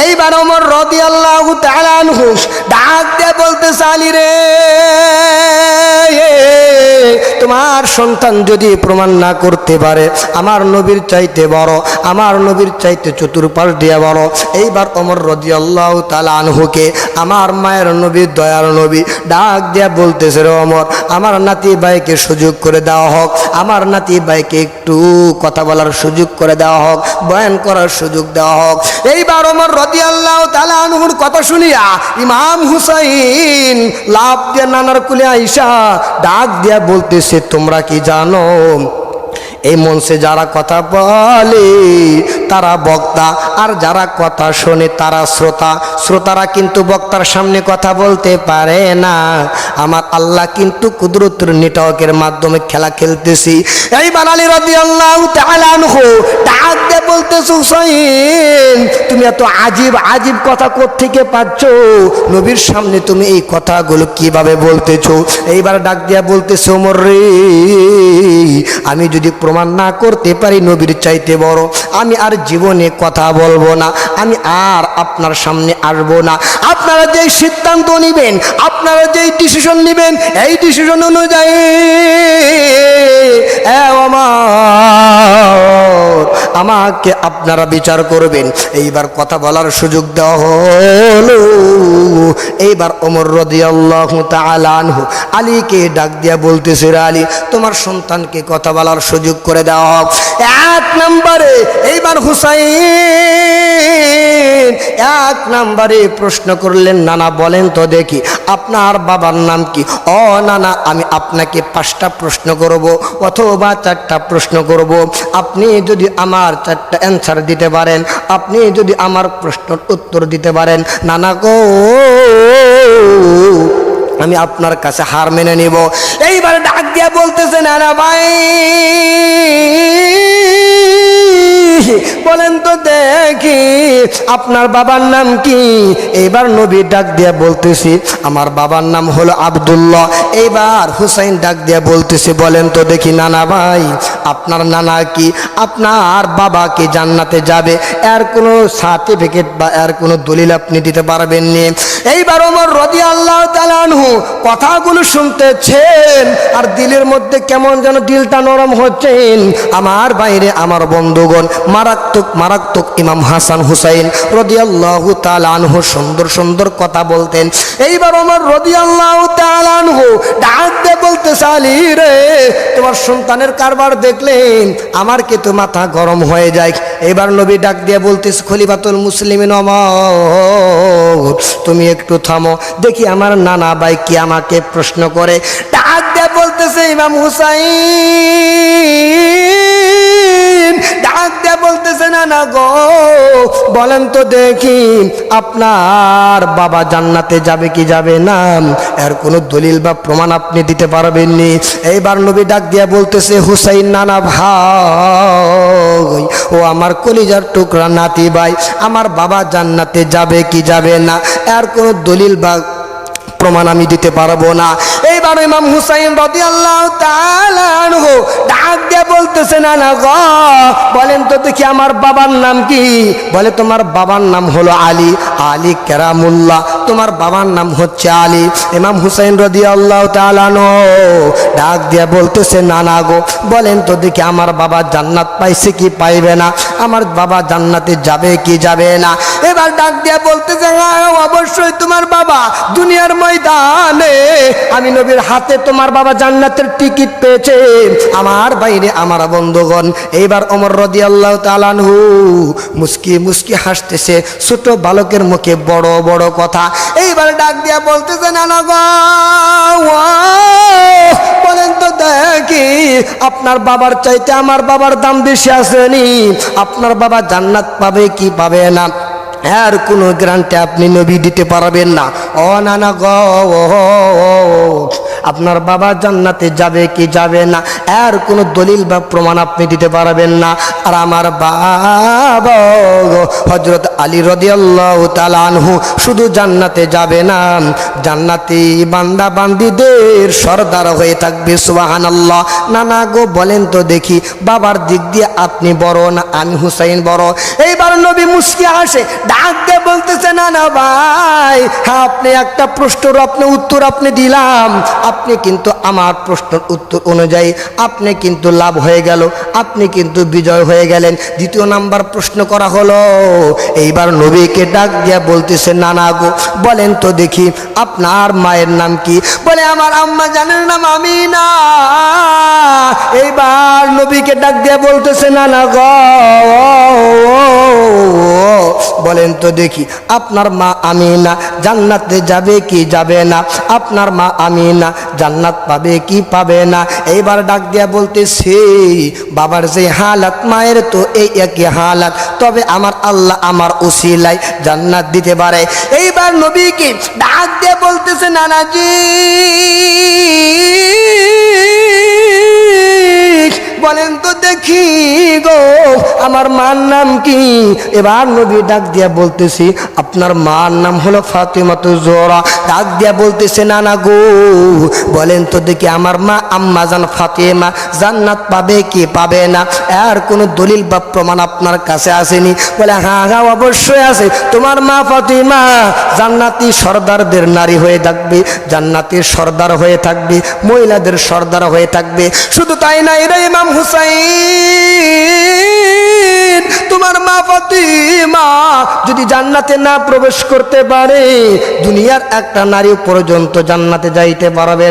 এইবার ওমর রাদিয়াল্লাহু তাআলা আনহু ডাক দিয়ে বলতেছে আলী রে, তোমার সন্তান যদি প্রমাণ না করতে পারে আমার নবীর চাইতে বড়, আমার নবীর চাইতে চতুর্পাশ দিয়ে বড়। এইবার ওমর রাদিয়াল্লাহু তাআলা আনহুকে আমার মায়ের নবী, দয়ার নবী ডাক দিয়া বলতেছে, রে ওমর, আমার নাতি ভাইকে সুযোগ করে দেওয়া হোক, আমার নাতি ভাইকে একটু কথা বলার সুযোগ করে দেওয়া হোক, বয়ান করার সুযোগ দেওয়া হোক। এইবার ওমর রাদিয়াল্লাহু তাআলা আনহুর কথা শুনিয়া ইমাম হুসাইন লাফ দিয়ে নানার কুলে আইসা ডাক দিয়া বলতেছে, তোমরা কি জানো এই মঞ্চে যারা কথা বলে তারা বক্তা, আর যারা কথা শোনে তারা শ্রোতা। শ্রোতারা কিন্তু বক্তার সামনে কথা বলতে পারে না, আমার আল্লাহ কিন্তু কুদরতের নেটওয়ার্কের মাধ্যমে খেলা খেলতেছি। এইবার আলী রাদিয়াল্লাহু তাআলা আনহু ডাক দিয়ে বলতেছে, হুসাইন তুমি এত আজীব আজীব কথা কোত্থেকে পাচ্ছ? নবীর সামনে তুমি এই কথাগুলো কিভাবে বলতেছো? এইবার ডাক দিয়া বলতেছে, ওমর রে, আমি যদি প্রমাণ না করতে পারি নবীর চাইতে বড়, আমি আর জীবনে কথা বলবো না, আমি আর আপনার সামনে আসবো না। আপনারা যেই সিদ্ধান্ত নেবেন, আপনারা যেই ডিসিশন নেবেন, এই ডিসিশন অনুযায়ী আমাকে আপনারা বিচার করবেন। এইবার কথা বলার সুযোগ দেওয়া হলো। এইবার ওমর রাদিয়াল্লাহু তাআলা আনহু আলীকে ডাক দিয়া বলতেছে, আলী তোমার সন্তানকে কথা বলার সুযোগ করে দেওয়া হোক। এক নম্বরে এইবার হুসাইন এক নম্বরে প্রশ্ন করলেন, নানা বলেন তো দেখি আপনার বাবার নাম কি? ও নানা, আমি আপনাকে 5টা প্রশ্ন করব অথবা 4টা প্রশ্ন করব, আপনি যদি আমার 4টা অ্যান্সার দিতে পারেন, আপনি যদি আমার প্রশ্নের উত্তর দিতে পারেন, নানা গো আমি আপনার কাছে হার মেনে নিব। এইবার ডাক দিয়া বলতেছে, নানা ভাই বলেন তো দেখি আপনার বাবার নাম কি? এইবার নবী ডাক দিয়া বলতেছি, আমার বাবার নাম হলো আব্দুল্লাহ। এইবার হুসাইন ডাক দিয়া বলতেছে, বলেন তো দেখি নানা ভাই আপনার নানা কি? আপনার বাবা কি জান্নাতে যাবে? এর কোনো সার্টিফিকেট বা এর কোনো দলিল আপনি দিতে পারবেন নি? এইবার ওমর রাদিয়াল্লাহু তাআলা আনহু কথাগুলো শুনতেছেন আর দিলের মধ্যে কেমন যেন দিলটা নরম হচ্ছেন। আমার বাইরে আমার বন্ধুগণ, মারাত্মক মারাত্মক ইমাম হাসান হুসাইন রাদিয়াল্লাহু তাআলা আনহু সুন্দর সুন্দর কথা বলতেন। এইবার ওমর রাদিয়াল্লাহু তাআলা আনহু ডাক দিয়ে বলতেছে, আলী রে, তোমার সন্তানের কারবার দেখলেন আমার কিন্তু মাথা গরম হয়ে যায়। এবার নবী ডাক দিয়ে বলতেছে, খলিফাতুল মুসলিমিন ওমর তুমি একটু থামো, দেখি আমার নানা ভাই কি আমাকে প্রশ্ন করে। ডাক দিয়ে বলতেছে, ইমাম হুসাইন ডাক দিয়ে বলতেছে, নানা গো বলেন তো দেখি আপনার বাবা জান্নাতে যাবে কি যাবে না? এর কোনো দলিল বা প্রমাণ আপনি দিতে পারবেন নি? এইবার নবী ডাক দিয়া বলতেছে, হুসাইন নানা ভাই, ও আমার কলিজার টুকরা নাতি ভাই, আমার বাবা জান্নাতে যাবে কি যাবে না এর কোনো দলিল বা প্রমাণ আমি দিতে পারবো না। এইবার ইমাম হুসাইন রাদিয়াল্লাহু তাআলা আনহু ডাক দিয়ে বলতেছে, নানা গো বলেন তো দেখি আমার বাবার নাম কি? বলে, তোমার বাবার নাম হলো আলী, আলী কেরামুল্লাহ, তোমার বাবার নাম হচ্ছে আলী। ইমাম হুসাইন রাদিয়াল্লাহু তাআলা আনহু ডাক দিয়ে বলতেছে, নানা গো বলেন তো দেখি আমার বাবা জান্নাত পাইছে কি পাইবে না? আমার বাবা জান্নাতে যাবে কি যাবে না? এবার ডাক দিয়ে বলতেছে, অবশ্যই তোমার বাবা দুনিয়ার ময়দানে আমি নবীর হাতে তোমার বাবা জান্নাতের টিকিট পেয়েছে। আমার বাইরে আমার বন্ধুগণ, এইবার ওমর রাদিয়াল্লাহু তাআলা আনহু মুস্কি মুস্কি হাসতেছে, ছোট বালকের মুখে বড় বড় কথা। এইবার ডাক দিয়া বলতেছে, নানা গো বলেন তো দেখি আপনার বাবার চাইতে আমার বাবার দাম বেশি আসেনি? আপনার বাবা জান্নাত পাবে কি পাবে না এর কোনো গ্যারান্টি আপনি নবী দিতে পারবেন না। ও নানা গো আপনার বাবা জান্নাতে যাবে কি যাবে না এর কোনো দলিল বা প্রমাণ আপনি দিতে পারবেন না। আর আমার বাবা হযরত আলী রাদিয়াল্লাহু তাআলা আনহু শুধু জান্নাতে যাবে না, জান্নাতি বান্দা বান্দীদের সর্দার হয়ে থাকবে। সুবহানাল্লাহ। নানা গো বলেন তো দেখি, বাবার দিক দিয়ে আপনি বড় না আমি হুসাইন বড়? এইবার নবী মুস্কি হাসে, ডাক দিয়ে বলতেছে, না না ভাই, হ্যাঁ আপনি একটা প্রশ্নের উত্তর আপনি দিলাম, আপনি কিন্তু আমার প্রশ্নের উত্তর অনুযায়ী আপনি কিন্তু লাভ হয়ে গেল, আপনি কিন্তু বিজয় হয়ে গেলেন। দ্বিতীয় নাম্বার প্রশ্ন করা হলো, এইবার নবীকে ডাক দিয়া বলতেছে, না না গো বলেন তো দেখি আপনার মায়ের নাম কি? বলে আমার আম্মা জানের নাম আমিনা। এইবার নবীকে ডাক দিয়া বলতেছে, না না গো বলেন তো দেখি আপনার মা আমিনা জান্নাতে যাবে কি যাবে না? আপনার মা আমিনা জান্নাত পাবে কি পাবে না? এইবার ডাক দিয়া বলতেছে, বাবার যে হালাত মায়ের তো এই একই হালাত, তবে আমার আল্লাহ আমার উসিলায় জান্নাত দিতে পারে। এইবার নবীকে ডাক দিয়ে বলতেছে, নানাজি বলেন তো দেখি গো আমার মার নাম কি? এবার নবী ডাক দিয়া বলতেছি, আপনার মার নাম হলো ফাতিমাতুজ জোহরা। ডাক দিয়া বলতেছে, না না গো বলেন তো দেখি আমার মা আম্মা জান ফাতিমা জান্নাত পাবে কি পাবে না? আর কোনো দলিল বা প্রমাণ আপনার কাছে আসেনি? বলে হ্যাঁ হ্যাঁ অবশ্যই আছে, তোমার মা ফাতিমা জান্নাতি সর্দারদের নারী হয়ে থাকবে, জান্নাতের সর্দার হয়ে থাকবে, মহিলাদের সর্দার হয়ে থাকবে। শুধু তাই না, এরা ইমাম হুসাইন তোমার মা ফাতিমা যদি জান্নাতে না প্রবেশ করতে পারে, দুনিয়ার একটা নারী পর্যন্ত জান্নাতে যাইতে পারবে।